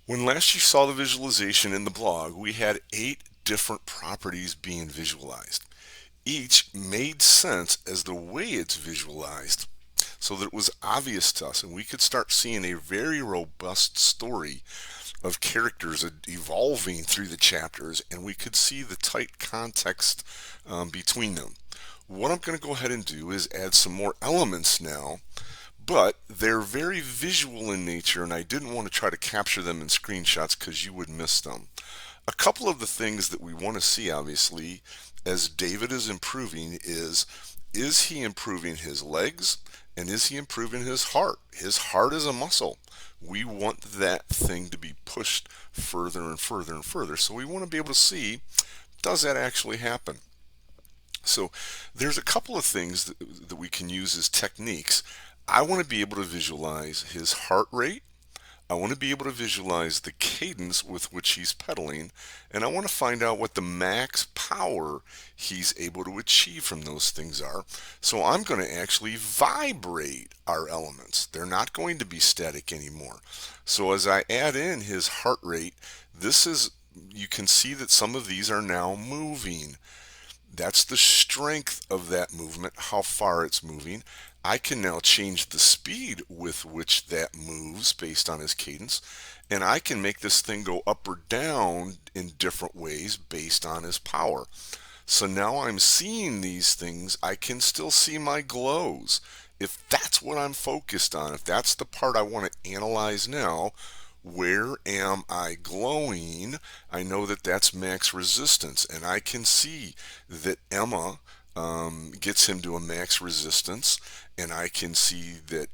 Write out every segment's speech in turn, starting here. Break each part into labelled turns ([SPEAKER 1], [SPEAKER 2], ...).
[SPEAKER 1] When last you saw the visualization in the blog, we had 8 different properties being visualized. Each made sense as the way it's visualized so that it was obvious to us and we could start seeing a very robust story of characters evolving through the chapters, and we could see the tight context between them. What I'm going to go ahead and do is add some more elements now, but they're very visual in nature, and I didn't want to try to capture them in screenshots because you would miss them. A couple of the things that we want to see, obviously, as David is improving is he improving his legs, and is he improving his heart? His heart is a muscle. We want that thing to be pushed further and further and further. So we want to be able to see, does that actually happen? So there's a couple of things that we can use as techniques. I want to be able to visualize his heart rate. I want to be able to visualize the cadence with which he's pedaling, and I want to find out what the max power he's able to achieve from those things are. So I'm going to actually vibrate our elements. They're not going to be static anymore. So as I add in his heart rate, you can see that some of these are now moving. That's the strength of that movement, how far it's moving. I can now change the speed with which that moves based on his cadence, and I can make this thing go up or down in different ways based on his power. So now I'm seeing these things. I can still see my glows. If that's what I'm focused on, if that's the part I want to analyze now, where am I glowing? I know that that's max resistance, and I can see that Emma gets him to a max resistance, and I can see that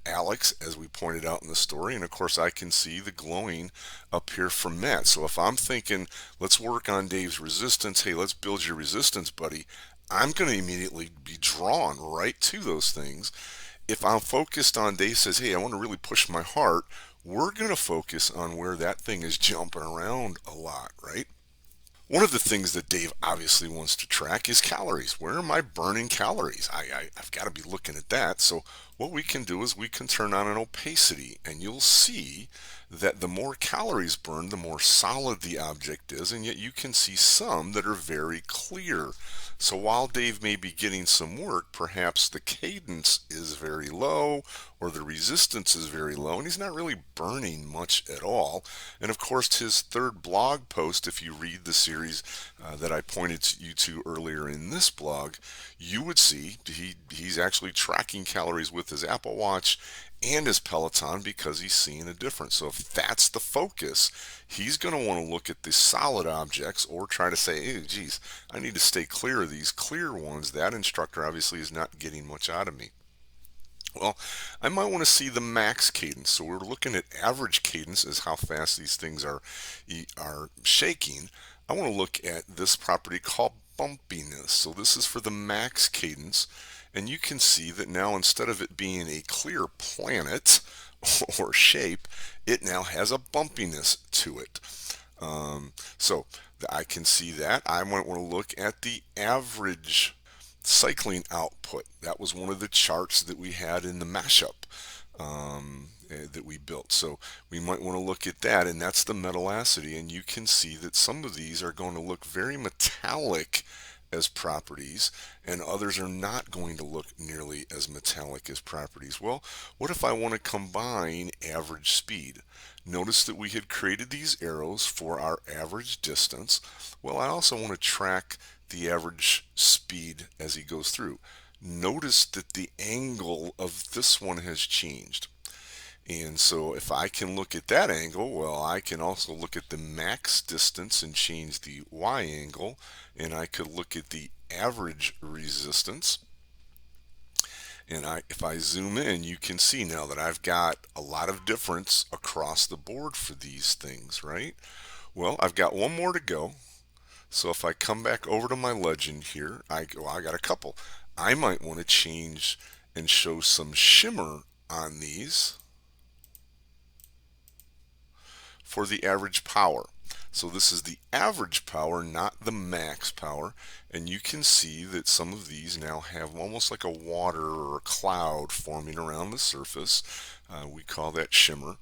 [SPEAKER 1] Alex, as we pointed out in the story, and of course I can see the glowing up here from Matt. So if I'm thinking, let's work on Dave's resistance, hey, let's build your resistance, buddy, I'm going to immediately be drawn right to those things. If I'm focused on Dave says, hey, I want to really push my heart, we're going to focus on where that thing is jumping around a lot, right? One of the things that Dave obviously wants to track is calories. Where am I burning calories? I've got to be looking at that. So what we can do is we can turn on an opacity, and you'll see that the more calories burned, the more solid the object is, and yet you can see some that are very clear. So while Dave may be getting some work, perhaps the cadence is very low or the resistance is very low, and he's not really burning much at all. And of course, his third blog post, if you read the series that I pointed you to earlier in this blog, you would see he's actually tracking calories with his Apple Watch and his Peloton because he's seeing a difference. So if that's the focus, he's going to want to look at the solid objects or try to say, hey, geez, I need to stay clear of these clear ones. That instructor obviously is not getting much out of me. Well, I might want to see the max cadence. So we're looking at average cadence as how fast these things are shaking. I want to look at this property called bumpiness. So this is for the max cadence. And you can see that now instead of it being a clear planet or shape, it now has a bumpiness to it. So I can see that. I might want to look at the average cycling output. That was one of the charts that we had in the mashup that we built. So we might want to look at that, and that's the metallacity. And you can see that some of these are going to look very metallic as properties, and others are not going to look nearly as metallic as properties. Well, what if I want to combine average speed? Notice that we had created these arrows for our average distance. Well, I also want to track the average speed as he goes through. Notice that the angle of this one has changed. And so if I can look at that angle, well, I can also look at the max distance and change the Y angle, and I could look at the average resistance. And if I zoom in, you can see now that I've got a lot of difference across the board for these things, right? Well, I've got one more to go. So if I come back over to my legend here, I got a couple. I might want to change and show some shimmer on these for the average power. So this is the average power, not the max power. And you can see that some of these now have almost like a water or a cloud forming around the surface. We call that shimmer.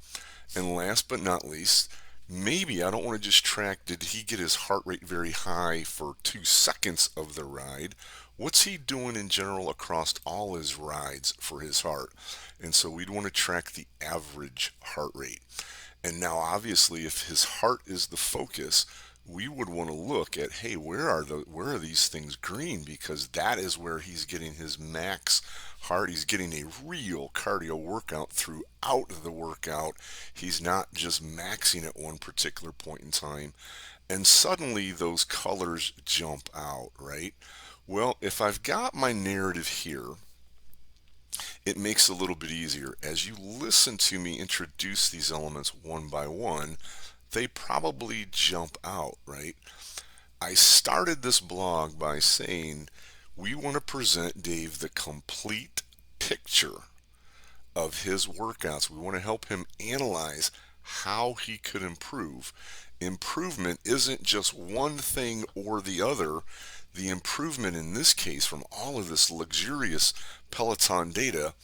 [SPEAKER 1] And last but not least, maybe I don't want to just track, did he get his heart rate very high for 2 seconds of the ride? What's he doing in general across all his rides for his heart? And so we'd want to track the average heart rate. And now, obviously, if his heart is the focus, we would want to look at, hey, where are these things green? Because that is where he's getting his max heart. He's getting a real cardio workout throughout the workout. He's not just maxing at one particular point in time. And suddenly those colors jump out, right? Well, if I've got my narrative here, it makes it a little bit easier. As you listen to me introduce these elements one by one, they probably jump out, right? I started this blog by saying we want to present Dave the complete picture of his workouts. We want to help him analyze how he could improve. Improvement isn't just one thing or the other. The improvement in this case from all of this luxurious Peloton data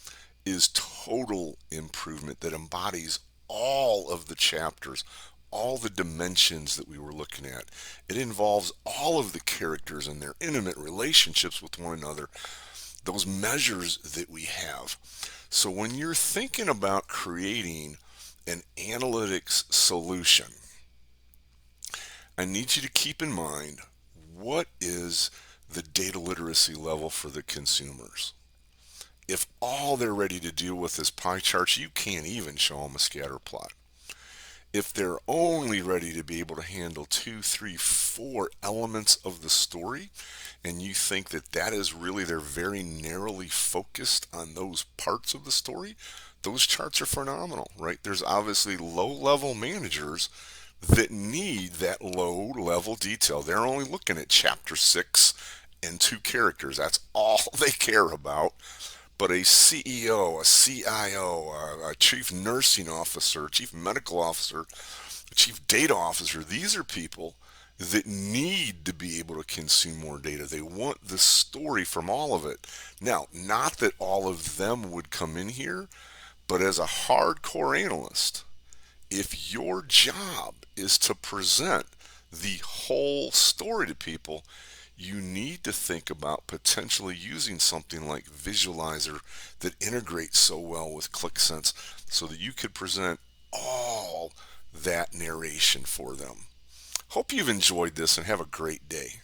[SPEAKER 1] is total improvement that embodies all of the chapters, all the dimensions that we were looking at. It involves all of the characters and their intimate relationships with one another, those measures that we have. So when you're thinking about creating an analytics solution, I need you to keep in mind, what is the data literacy level for the consumers? If all they're ready to deal with is pie charts, you can't even show them a scatter plot. If they're only ready to be able to handle 2, 3, 4 elements of the story, and you think that that is really, they're very narrowly focused on those parts of the story, those charts are phenomenal, right? There's obviously low-level managers that need that low-level detail. They're only looking at chapter 6 and 2 characters. That's all they care about. But a CEO, a CIO, a chief nursing officer, chief medical officer, a chief data officer, these are people that need to be able to consume more data. They want the story from all of it. Now, not that all of them would come in here, but as a hardcore analyst, if your job is to present the whole story to people, you need to think about potentially using something like Visualizer that integrates so well with ClickSense so that you could present all that narration for them. Hope you've enjoyed this and have a great day.